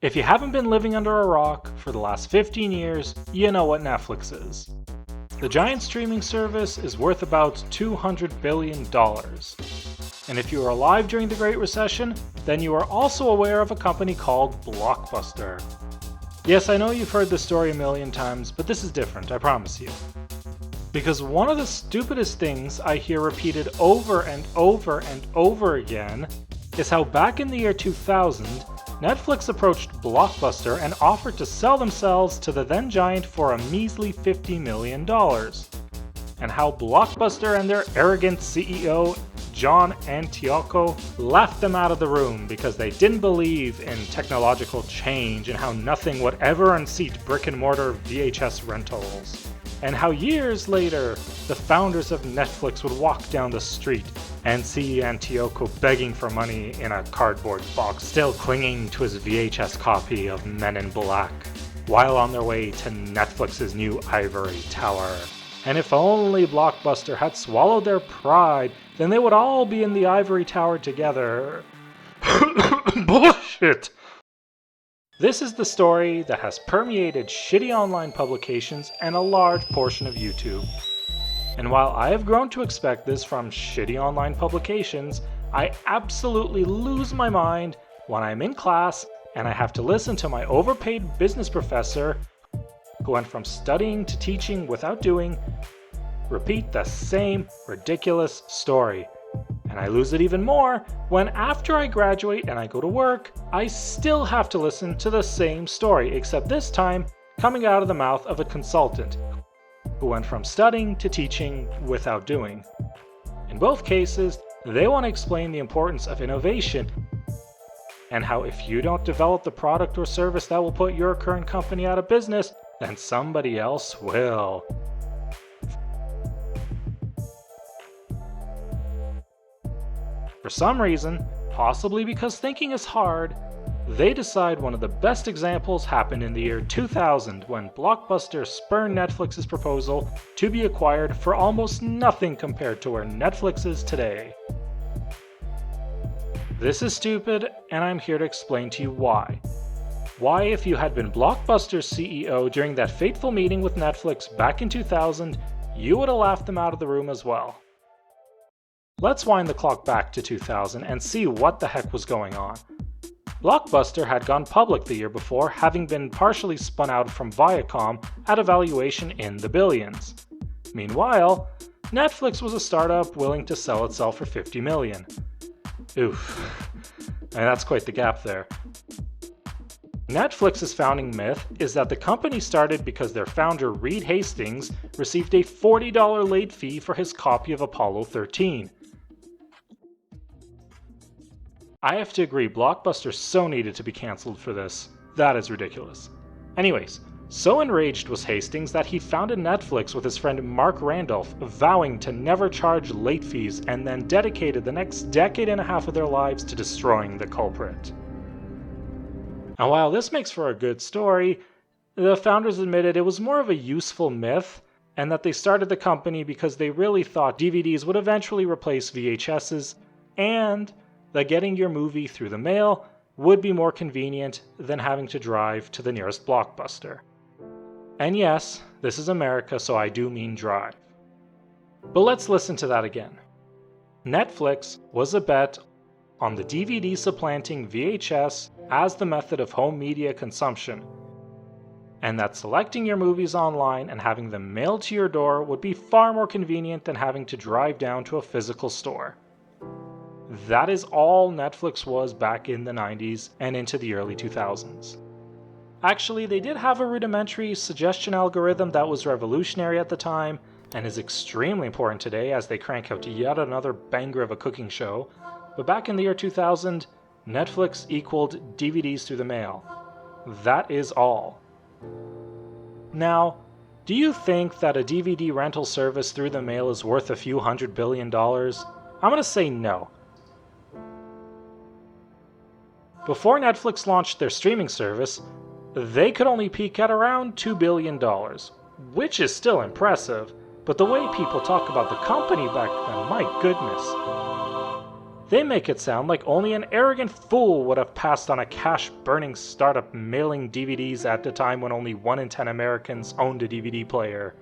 If you haven't been living under a rock for the last 15 years, you know what Netflix is. The giant streaming service is worth about $200 billion. And if you were alive during the Great Recession, then you are also aware of a company called Blockbuster. Yes, I know you've heard this story a million times, but this is different, I promise you. Because one of the stupidest things I hear repeated over and over and over again is how back in the year 2000, Netflix approached Blockbuster and offered to sell themselves to the then giant for a measly $50 million. And how Blockbuster and their arrogant CEO, John Antioco, left them out of the room because they didn't believe in technological change and how nothing would ever unseat brick-and-mortar VHS rentals. And how years later, the founders of Netflix would walk down the street and see Antioco begging for money in a cardboard box, still clinging to his VHS copy of Men in Black, while on their way to Netflix's new ivory tower. And if only Blockbuster had swallowed their pride, then they would all be in the ivory tower together. Bullshit! This is the story that has permeated shitty online publications and a large portion of YouTube. And while I have grown to expect this from shitty online publications, I absolutely lose my mind when I'm in class and I have to listen to my overpaid business professor, who went from studying to teaching without doing, repeat the same ridiculous story. And I lose it even more when after I graduate and I go to work, I still have to listen to the same story, except this time coming out of the mouth of a consultant who went from studying to teaching without doing. In both cases, they want to explain the importance of innovation and how if you don't develop the product or service that will put your current company out of business, then somebody else will. For some reason, possibly because thinking is hard, they decide one of the best examples happened in the year 2000 when Blockbuster spurned Netflix's proposal to be acquired for almost nothing compared to where Netflix is today. This is stupid, and I'm here to explain to you why. Why, if you had been Blockbuster's CEO during that fateful meeting with Netflix back in 2000, you would have laughed them out of the room as well. Let's wind the clock back to 2000 and see what the heck was going on. Blockbuster had gone public the year before, having been partially spun out from Viacom at a valuation in the billions. Meanwhile, Netflix was a startup willing to sell itself for $50 million. Oof, and that's quite the gap there. Netflix's founding myth is that the company started because their founder Reed Hastings received a $40 late fee for his copy of Apollo 13. I have to agree, Blockbuster so needed to be cancelled for this. That is ridiculous. Anyways, so enraged was Hastings that he founded Netflix with his friend Mark Randolph, vowing to never charge late fees, and then dedicated the next decade and a half of their lives to destroying the culprit. And while this makes for a good story, the founders admitted it was more of a useful myth, and that they started the company because they really thought DVDs would eventually replace VHSs, and that getting your movie through the mail would be more convenient than having to drive to the nearest Blockbuster. And yes, this is America, so I do mean drive. But let's listen to that again. Netflix was a bet on the DVD supplanting VHS as the method of home media consumption, and that selecting your movies online and having them mailed to your door would be far more convenient than having to drive down to a physical store. That is all Netflix was back in the 90s and into the early 2000s. Actually, they did have a rudimentary suggestion algorithm that was revolutionary at the time and is extremely important today as they crank out yet another banger of a cooking show, but back in the year 2000, Netflix equaled DVDs through the mail. That is all. Now, do you think that a DVD rental service through the mail is worth a few $100 billion? I'm gonna say no. Before Netflix launched their streaming service, they could only peak at around $2 billion, which is still impressive, but the way people talk about the company back then, my goodness. They make it sound like only an arrogant fool would have passed on a cash-burning startup mailing DVDs at the time when only 1 in 10 Americans owned a DVD player.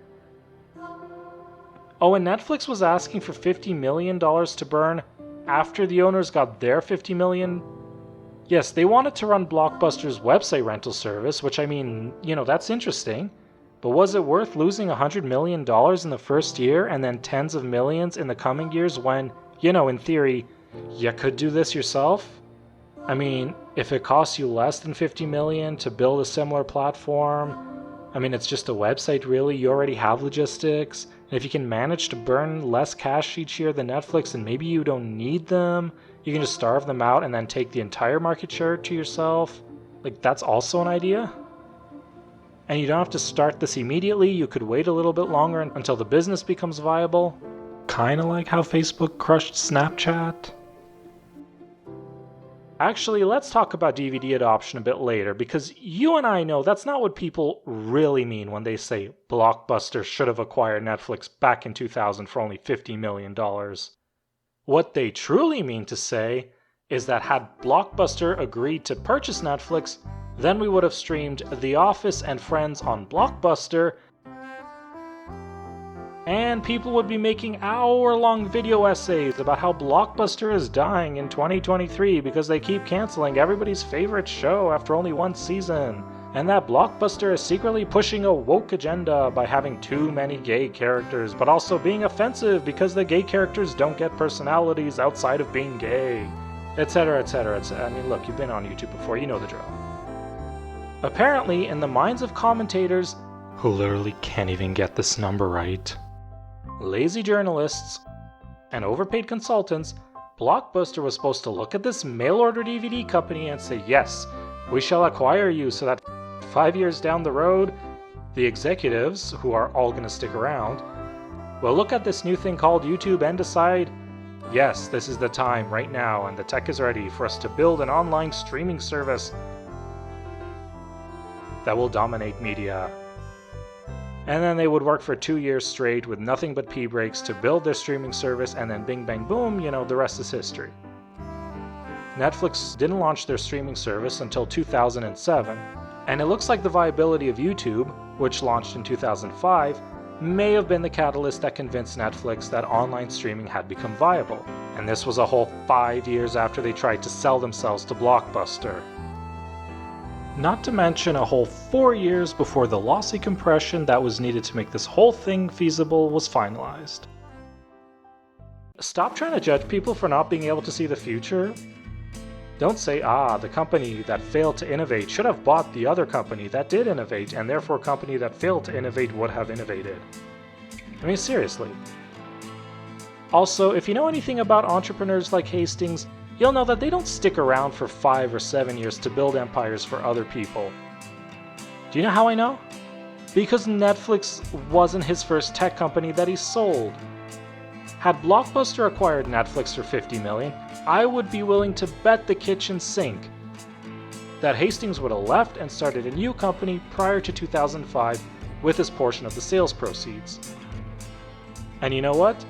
Oh, and Netflix was asking for $50 million to burn after the owners got their $50 million? Yes, they wanted to run Blockbuster's website rental service, which I mean, that's interesting. But was it worth losing $100 million in the first year and then tens of millions in the coming years when, in theory, you could do this yourself? I mean, if it costs you less than $50 million to build a similar platform, I mean, it's just a website really, you already have logistics, and if you can manage to burn less cash each year than Netflix and maybe you don't need them, you can just starve them out and then take the entire market share to yourself. Like, that's also an idea. And you don't have to start this immediately, you could wait a little bit longer until the business becomes viable. Kinda like how Facebook crushed Snapchat. Actually, let's talk about DVD adoption a bit later, because you and I know that's not what people really mean when they say Blockbuster should have acquired Netflix back in 2000 for only $50 million. What they truly mean to say is that had Blockbuster agreed to purchase Netflix, then we would have streamed The Office and Friends on Blockbuster, and people would be making hour-long video essays about how Blockbuster is dying in 2023 because they keep canceling everybody's favorite show after only 1 season, and that Blockbuster is secretly pushing a woke agenda by having too many gay characters, but also being offensive because the gay characters don't get personalities outside of being gay, etc, etc, etc. I mean, look, you've been on YouTube before, you know the drill. Apparently, in the minds of commentators, who literally can't even get this number right, lazy journalists, and overpaid consultants, Blockbuster was supposed to look at this mail-order DVD company and say, yes, we shall acquire you so that 5 years down the road, the executives, who are all going to stick around, will look at this new thing called YouTube and decide, yes, this is the time right now and the tech is ready for us to build an online streaming service that will dominate media. And then they would work for 2 years straight with nothing but pee breaks to build their streaming service, and then bing bang boom, the rest is history. Netflix didn't launch their streaming service until 2007, and it looks like the viability of YouTube, which launched in 2005, may have been the catalyst that convinced Netflix that online streaming had become viable, and this was a whole 5 years after they tried to sell themselves to Blockbuster. Not to mention a whole 4 years before the lossy compression that was needed to make this whole thing feasible was finalized. Stop trying to judge people for not being able to see the future. Don't say, the company that failed to innovate should have bought the other company that did innovate, and therefore a company that failed to innovate would have innovated. I mean, seriously. Also, if you know anything about entrepreneurs like Hastings, you'll know that they don't stick around for 5 or 7 years to build empires for other people. Do you know how I know? Because Netflix wasn't his first tech company that he sold. Had Blockbuster acquired Netflix for $50 million, I would be willing to bet the kitchen sink that Hastings would have left and started a new company prior to 2005 with his portion of the sales proceeds. And you know what?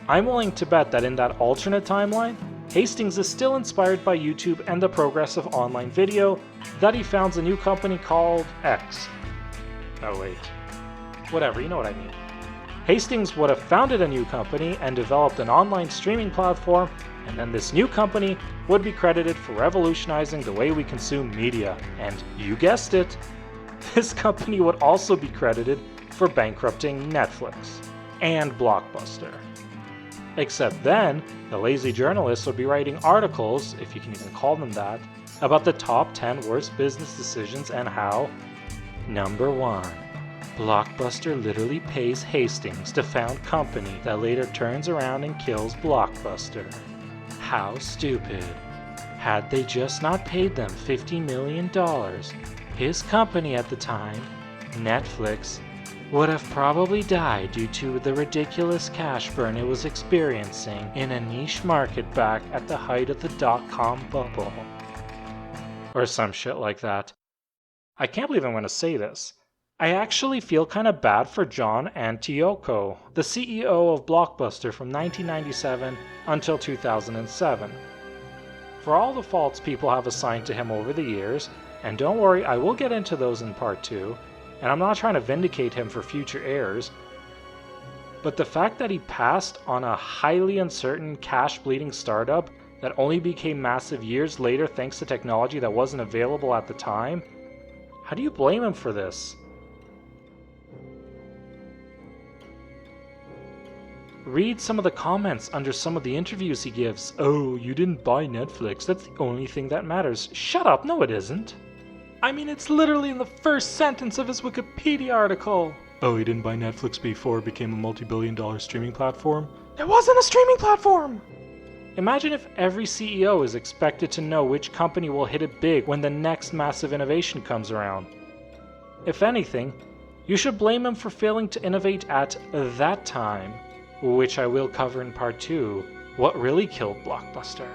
I'm willing to bet that in that alternate timeline, Hastings is still inspired by YouTube and the progress of online video, that he founds a new company called X. Oh wait. Whatever, you know what I mean. Hastings would have founded a new company and developed an online streaming platform, and then this new company would be credited for revolutionizing the way we consume media. And you guessed it, this company would also be credited for bankrupting Netflix and Blockbuster. Except then, the lazy journalists would be writing articles, if you can even call them that, about the top 10 worst business decisions and how, number 1, Blockbuster literally pays Hastings to found company that later turns around and kills Blockbuster. How stupid. Had they just not paid them $50 million, his company at the time, Netflix, would have probably died due to the ridiculous cash burn it was experiencing in a niche market back at the height of the dot-com bubble. Or some shit like that. I can't believe I'm going to say this. I actually feel kind of bad for John Antioco, the CEO of Blockbuster from 1997 until 2007, for all the faults people have assigned to him over the years, and don't worry, I will get into those in part 2, and I'm not trying to vindicate him for future errors, but the fact that he passed on a highly uncertain, cash-bleeding startup that only became massive years later thanks to technology that wasn't available at the time, how do you blame him for this? Read some of the comments under some of the interviews he gives. Oh, you didn't buy Netflix, that's the only thing that matters. Shut up, no it isn't. I mean, it's literally in the first sentence of his Wikipedia article. Oh, he didn't buy Netflix before it became a multi-billion-dollar streaming platform? It wasn't a streaming platform! Imagine if every CEO is expected to know which company will hit it big when the next massive innovation comes around. If anything, you should blame him for failing to innovate at that time, which I will cover in part 2, what really killed Blockbuster.